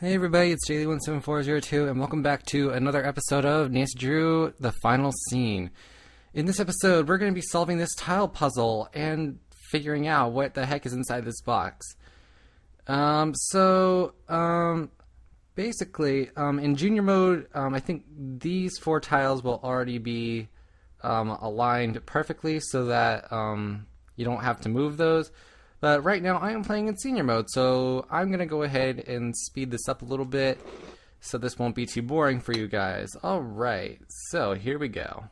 Hey everybody, it's Daily17402 and welcome back to another episode of Nancy Drew, The Final Scene. In this episode, we're going to be solving this tile puzzle and figuring out what the heck is inside this box. Basically, in junior mode, I think these 4 tiles will already be aligned perfectly so that you don't have to move those. But right now I am playing in senior mode, so I'm going to go ahead and speed this up a little bit so this won't be too boring for you guys. Alright, so here we go.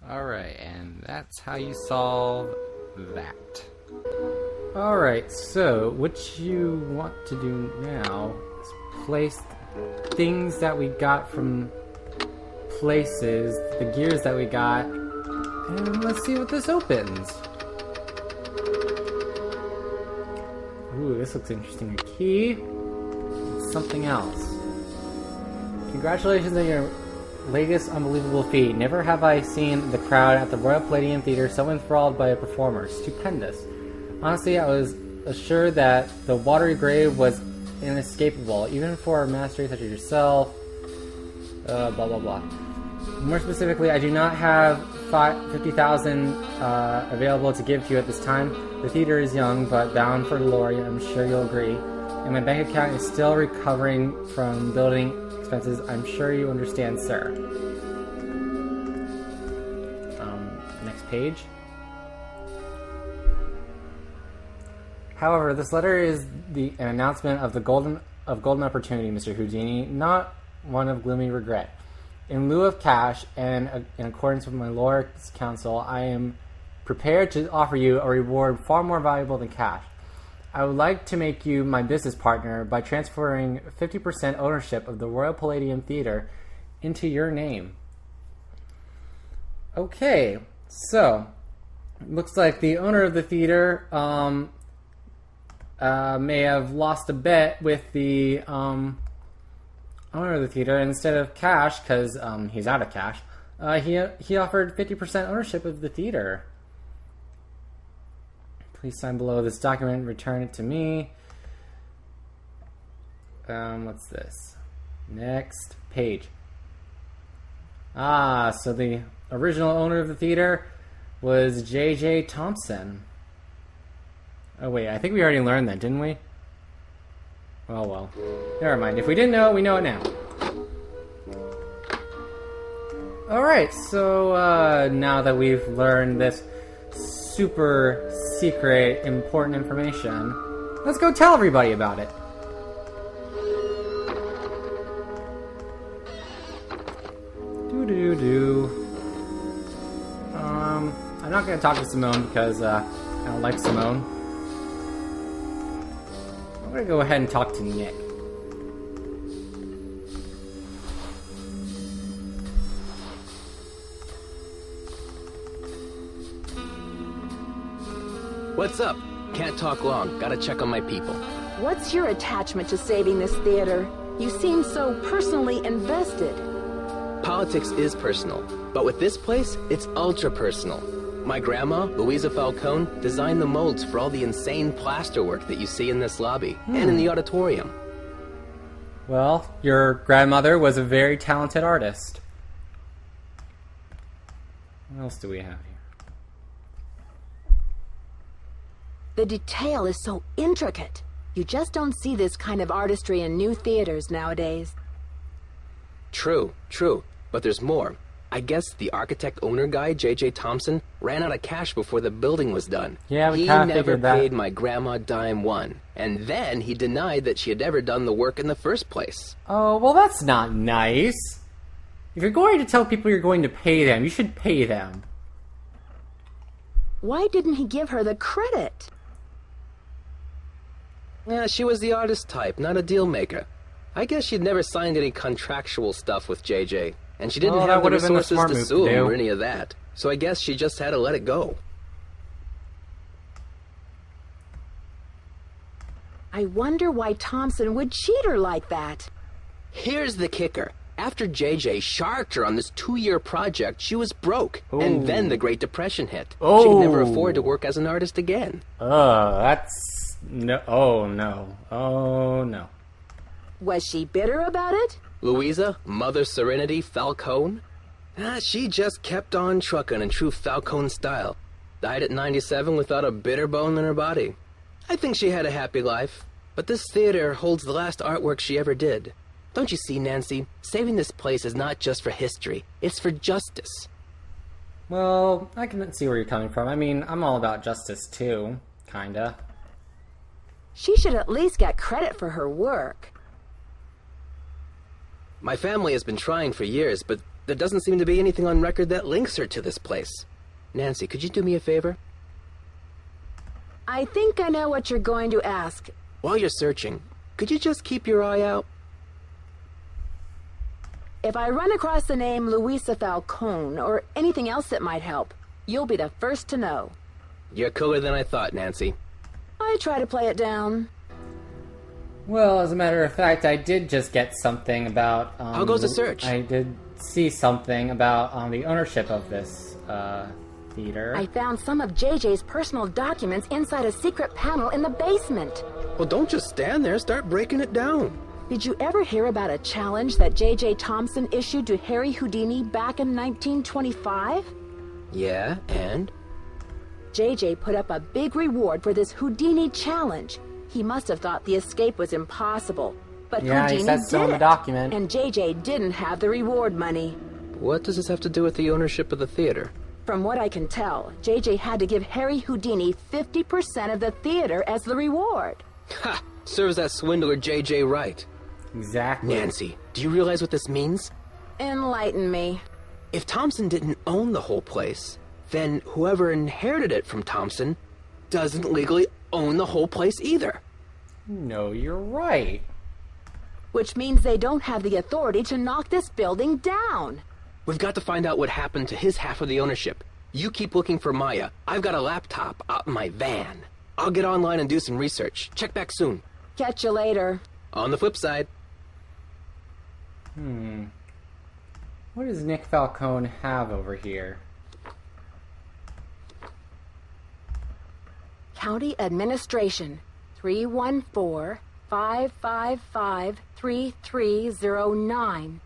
Alright, and that's how you solve that. Alright, so what you want to do now is place things that we got from places, the gears that we got, and let's see what this opens. Ooh, this looks interesting. A key, and something else. Congratulations on your latest unbelievable feat. Never have I seen the crowd at the Royal Palladium Theatre so enthralled by a performer. Stupendous. Honestly, I was assured that the watery grave was inescapable, even for a master such as yourself. Blah blah blah. More specifically, I do not have 50,000 available to give to you at this time. The theater is young, but bound for glory, I'm sure you'll agree. And my bank account is still recovering from building expenses. I'm sure you understand, sir. Next page. However, this letter is an announcement of the golden opportunity, Mr. Houdini, not one of gloomy regret. In lieu of cash, and in accordance with my Lord's counsel, I am prepared to offer you a reward far more valuable than cash. I would like to make you my business partner by transferring 50% ownership of the Royal Palladium Theatre into your name. Okay, so looks like the owner of the theater may have lost a bet with the owner of the theater. Instead of cash, because he's out of cash, he offered 50% ownership of the theater. Please sign below this document, return it to me. What's this? Next page. So the original owner of the theater was J.J. Thompson. Oh wait, I think we already learned that, didn't we? Well. Never mind. If we didn't know it, we know it now. Alright, so now that we've learned this super secret, important information, let's go tell everybody about it. I'm not going to talk to Simone because I don't like Simone. I'm going to go ahead and talk to Nick. What's up? Can't talk long. Gotta check on my people. What's your attachment to saving this theater? You seem so personally invested. Politics is personal, but with this place, it's ultra personal. My grandma, Louisa Falcone, designed the molds for all the insane plasterwork that you see in this lobby and in the auditorium. Well, your grandmother was a very talented artist. What else do we have here? The detail is so intricate. You just don't see this kind of artistry in new theaters nowadays. True, but there's more. I guess the architect-owner guy, J.J. Thompson, ran out of cash before the building was done. Yeah, we He kinda never figured that. paid my grandma dime one. And then he denied that she had ever done the work in the first place. Oh, well, that's not nice. If you're going to tell people you're going to pay them, you should pay them. Why didn't he give her the credit? Yeah, she was the artist type, not a deal maker. I guess she'd never signed any contractual stuff with JJ, and she didn't Oh, that have the would've been the resources smart to move to sue him do. or any of that. So I guess she just had to let it go. I wonder why Thompson would cheat her like that. Here's the kicker. After JJ sharked her on this 2-year project, she was broke. And then the Great Depression hit. She could never afford to work as an artist again. That's... No. Oh, no. Oh, no. Was she bitter about it? Louisa, Mother Serenity Falcone? She just kept on trucking in true Falcone style. Died at 97 without a bitter bone in her body. I think she had a happy life. But this theater holds the last artwork she ever did. Don't you see, Nancy? Saving this place is not just for history. It's for justice. Well, I can see where you're coming from. I mean, I'm all about justice, too. Kinda. She should at least get credit for her work. My family has been trying for years, but there doesn't seem to be anything on record that links her to this place. Nancy, could you do me a favor? I think I know what you're going to ask. While you're searching, could you just keep your eye out? If I run across the name Louisa Falcone or anything else that might help, you'll be the first to know. You're cooler than I thought, Nancy. I try to play it down. Well, as a matter of fact, I did just get something about... How goes the search? I did see something about the ownership of this theater. I found some of JJ's personal documents inside a secret panel in the basement. Well, don't just stand there. Start breaking it down. Did you ever hear about a challenge that J.J. Thompson issued to Harry Houdini back in 1925? Yeah, and? J.J. put up a big reward for this Houdini challenge. He must have thought the escape was impossible. But Yeah, he Houdini said so did in the it, document. and J.J. didn't have the reward money. What does this have to do with the ownership of the theater? From what I can tell, J.J. had to give Harry Houdini 50% of the theater as the reward. Ha! Serves that swindler JJ right. Exactly. Nancy, do you realize what this means? Enlighten me. If Thompson didn't own the whole place, then whoever inherited it from Thompson doesn't legally own the whole place either. No, you're right. Which means they don't have the authority to knock this building down. We've got to find out what happened to his half of the ownership. You keep looking for Maya. I've got a laptop out in my van. I'll get online and do some research. Check back soon. Catch you later. On the flip side. What does Nick Falcone have over here? County Administration, 314-555-3309.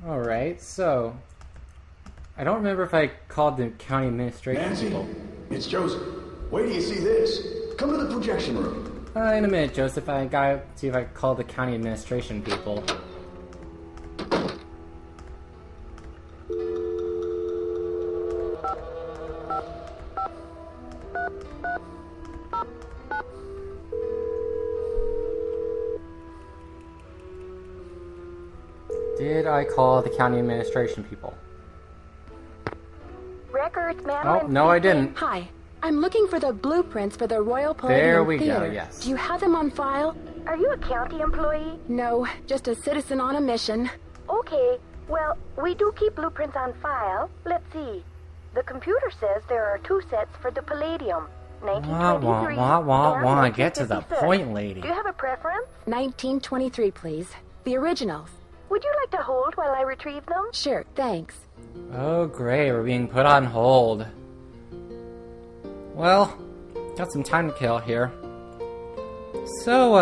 Alright, so... I don't remember if I called the county administration Nancy, people. it's Joseph. Wait till you see this. Come to the projection room. In a minute, Joseph. I gotta see if I called the county administration people. Did I call the county administration people? Records, Oh, Madeline. no, I didn't. Hi, I'm looking for the blueprints for the Royal Palladium There we go, Theater. yes. Do you have them on file? Are you a county employee? No, just a citizen on a mission. Okay. Well, we do keep blueprints on file. Let's see. The computer says there are 2 sets for the Palladium. 1923 and Get to the 1956. point, lady. Do you have a preference? 1923, please. The originals. Would you like to hold while I retrieve them? Sure, thanks. Oh, great. We're being put on hold. Well, got some time to kill here. So,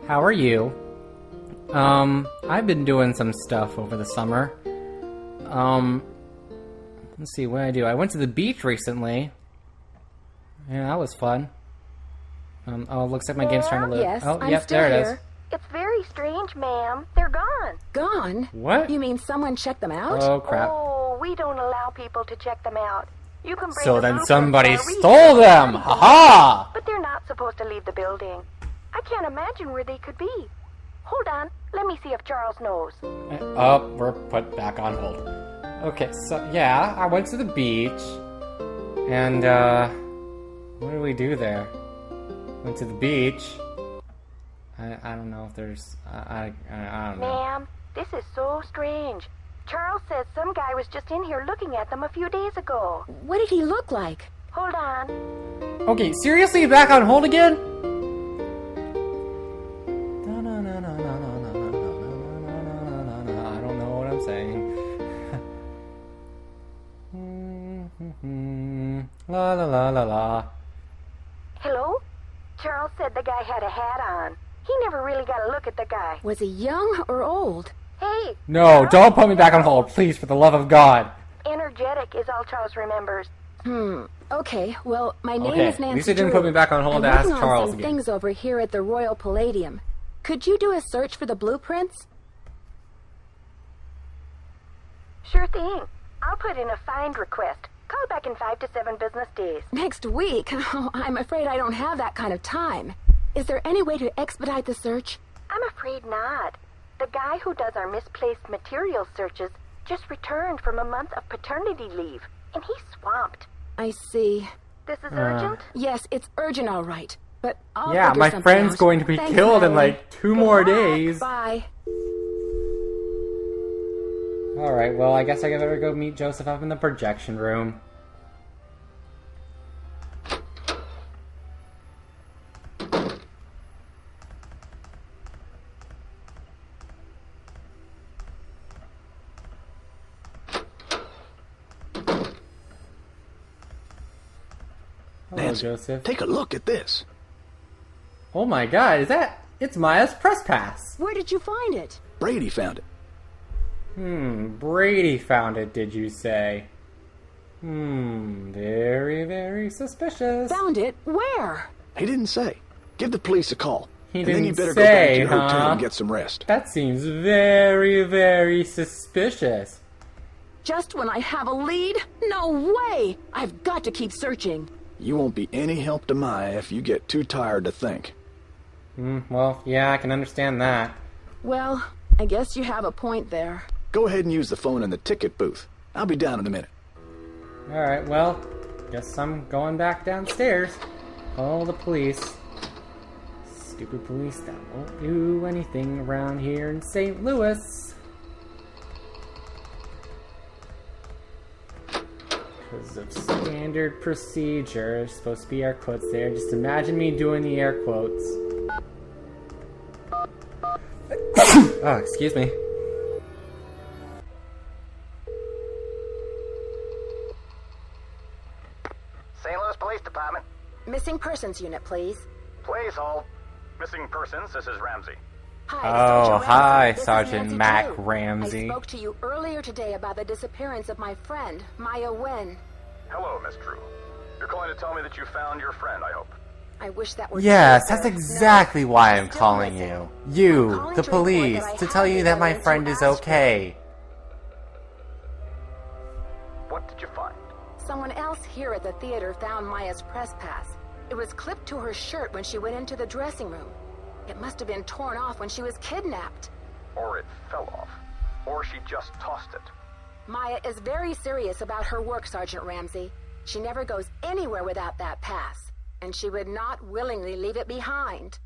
how are you? I've been doing some stuff over the summer. Let's see, what did I do? I went to the beach recently. Yeah, that was fun. Oh, looks like my game's trying to load. Yes, oh, I'm yep, still there it here. is. It's very strange, ma'am. They're gone. Gone? What? You mean someone checked them out? Oh, crap. Oh, we don't allow people to check them out. You can bring So the then blueprints somebody for a stole reason. them! Ha-ha! But they're not supposed to leave the building. I can't imagine where they could be. Hold on, let me see if Charles knows. Oh, we're put back on hold. Okay, so, yeah, I went to the beach. And, what did we do there? Went to the beach. I don't know if there's... I don't know. Ma'am, this is so strange. Charles says some guy was just in here looking at them a few days ago. What did he look like? Hold on. Okay, seriously, back on hold again? I don't know what I'm saying. La la la la la. Hello? Charles said the guy had a hat on. He never really got a look at the guy. Was he young or old? Hey! No, don't put me back on hold, please, for the love of God. Energetic is all Charles remembers. Okay, well, my name Okay, is Nancy Lisa didn't Drew. put me back on hold I'm to ask working on Charles some again. things over here at the Royal Palladium. Could you do a search for the blueprints? Sure thing. I'll put in a find request. Call back in 5 to 7 business days. Next week? Oh, I'm afraid I don't have that kind of time. Is there any way to expedite the search? I'm afraid not. The guy who does our misplaced material searches just returned from a month of paternity leave, and he's swamped. I see. This is urgent? Yes, it's urgent, all right. But I'll Yeah, figure my something friend's out. going to be Thanks, killed in Natalie. like 2 more Good luck. days. Bye. Alright, well, I guess I better go meet Joseph up in the projection room. Hello, Nancy, Joseph. take a look at this. Oh my god, it's Maya's press pass. Where did you find it? Brady found it. Brady found it, did you say? Very, very suspicious. Found it? Where? He didn't say. Give the police a call. He and then you didn't better go back to say, your hotel huh? and get some rest. That seems very, very suspicious. Just when I have a lead? No way! I've got to keep searching. You won't be any help to Maya if you get too tired to think. Well, yeah, I can understand that. Well, I guess you have a point there. Go ahead and use the phone in the ticket booth. I'll be down in a minute. Alright, well, guess I'm going back downstairs. Call the police. Stupid police that won't do anything around here in St. Louis. Because of standard procedure. There's supposed to be air quotes there. Just imagine me doing the air quotes. Oh, excuse me. St. Louis Police Department. Missing persons unit, please. Please hold. Missing persons, this is Ramsey. Hi, Oh, Sergeant hi, Ramsey. This is Sergeant Nancy Mac Drew. Ramsey. I spoke to you earlier today about the disappearance of my friend, Maya Wen. Hello, Miss Drew. You're calling to tell me that you found your friend, I hope. I wish that were Yes, true, that's sir. exactly No, why I'm still calling missing. you. I'm You, calling the to report police, that I to tell you haven't that my gone friend into is Astro. okay. What did you find? Someone else here at the theater found Maya's press pass. It was clipped to her shirt when she went into the dressing room. It must have been torn off when she was kidnapped. Or it fell off. Or she just tossed it. Maya is very serious about her work, Sergeant Ramsey. She never goes anywhere without that pass, and she would not willingly leave it behind.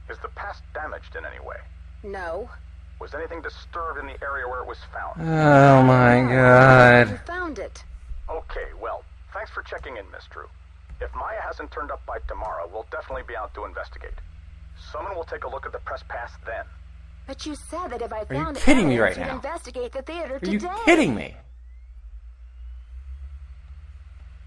Is the pass damaged in any way? No. Was anything disturbed in the area where it was found? Oh my You god. found it. Okay, well, thanks for checking in, Miss Drew. If Maya hasn't turned up by tomorrow, we'll definitely be out to investigate. Someone will take a look at the press pass then. But you said that if I you found kidding me evidence, right you'd now? investigate the theater Are today. you kidding me?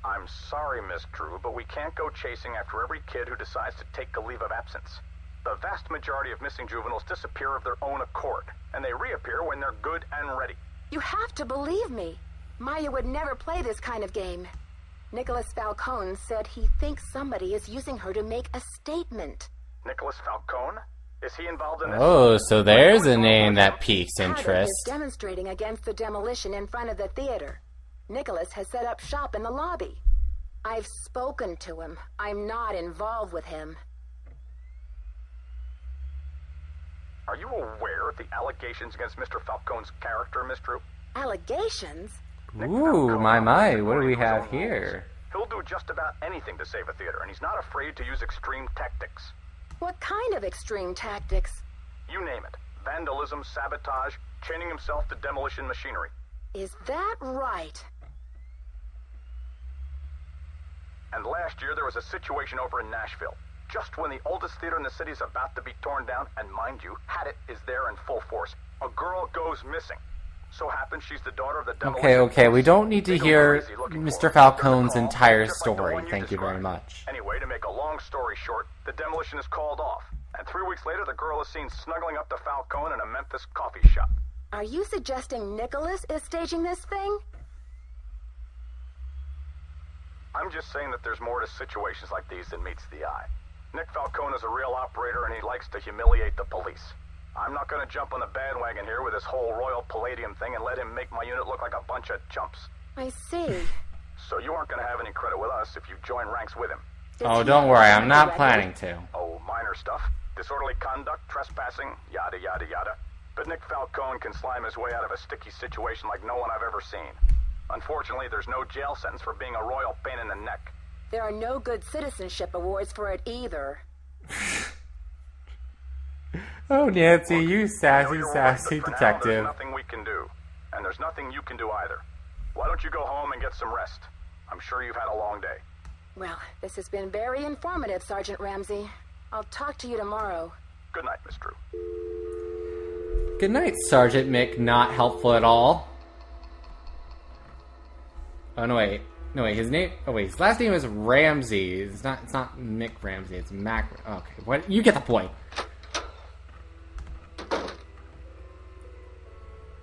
I'm sorry, Miss Drew, but we can't go chasing after every kid who decides to take a leave of absence. The vast majority of missing juveniles disappear of their own accord, and they reappear when they're good and ready. You have to believe me. Maya would never play this kind of game. Nicholas Falcone said he thinks somebody is using her to make a statement. Nicholas Falcone? Is he involved in this? Oh, so there's a name that piques Carter is interest. demonstrating against the demolition in front of the theater. Nicholas has set up shop in the lobby. I've spoken to him. I'm not involved with him. Are you aware of the allegations against Mr. Falcone's character, Miss Drew? Allegations? Ooh, my, what do we have here? He'll do just about anything to save a theater, and he's not afraid to use extreme tactics. What kind of extreme tactics? You name it. Vandalism, sabotage, chaining himself to demolition machinery. Is that right? And last year there was a situation over in Nashville. Just when the oldest theater in the city is about to be torn down, and mind you, Hadit is there in full force, a girl goes missing. So happens she's the daughter of the demolition. Okay, we don't need to hear Mr. Falcone's entire story. Thank you very much. Anyway, to make a long story short, the demolition is called off. And 3 weeks later, the girl is seen snuggling up to Falcone in a Memphis coffee shop. Are you suggesting Nicholas is staging this thing? I'm just saying that there's more to situations like these than meets the eye. Nick Falcone is a real operator, and he likes to humiliate the police. I'm not going to jump on the bandwagon here with this whole Royal Palladium thing and let him make my unit look like a bunch of chumps. I see. So you aren't going to have any credit with us if you join ranks with him. Oh, don't worry, I'm not planning to. Oh, minor stuff. Disorderly conduct, trespassing, yada yada yada. But Nick Falcone can slime his way out of a sticky situation like no one I've ever seen. Unfortunately, there's no jail sentence for being a royal pain in the neck. There are no good citizenship awards for it either. Oh, Nancy, you sassy, I know you're sassy worried, but for now, detective. there's nothing we can do. And there's nothing you can do either. Why don't you go home and get some rest? I'm sure you've had a long day. Well, this has been very informative, Sergeant Ramsey. I'll talk to you tomorrow. Good night, Miss Drew. Good night, Sergeant Mick. Not helpful at all. Oh, no, wait. No, wait, his name... Oh, wait, his last name is Ramsey. It's not Mick Ramsey, it's Mac... Okay, what? You get the point.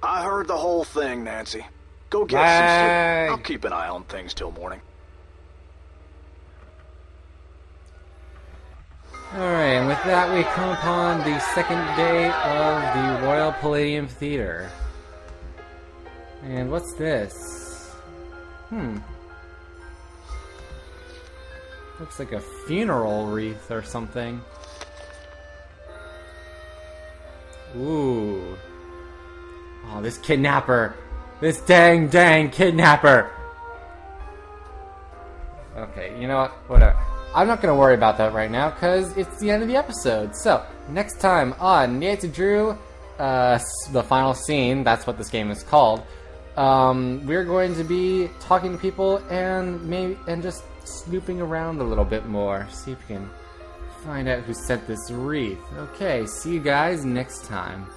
I heard the whole thing, Nancy. Go get some sleep. I'll keep an eye on things till morning. Alright, and with that we come upon the second day of the Royal Palladium Theater. And what's this? Looks like a funeral wreath or something. Ooh. Oh, this kidnapper. This dang kidnapper. Okay, you know what? Whatever. I'm not going to worry about that right now, because it's the end of the episode. So, next time on Nancy Drew, the final scene, that's what this game is called, we're going to be talking to people and just snooping around a little bit more. See if we can find out who sent this wreath. Okay, see you guys next time.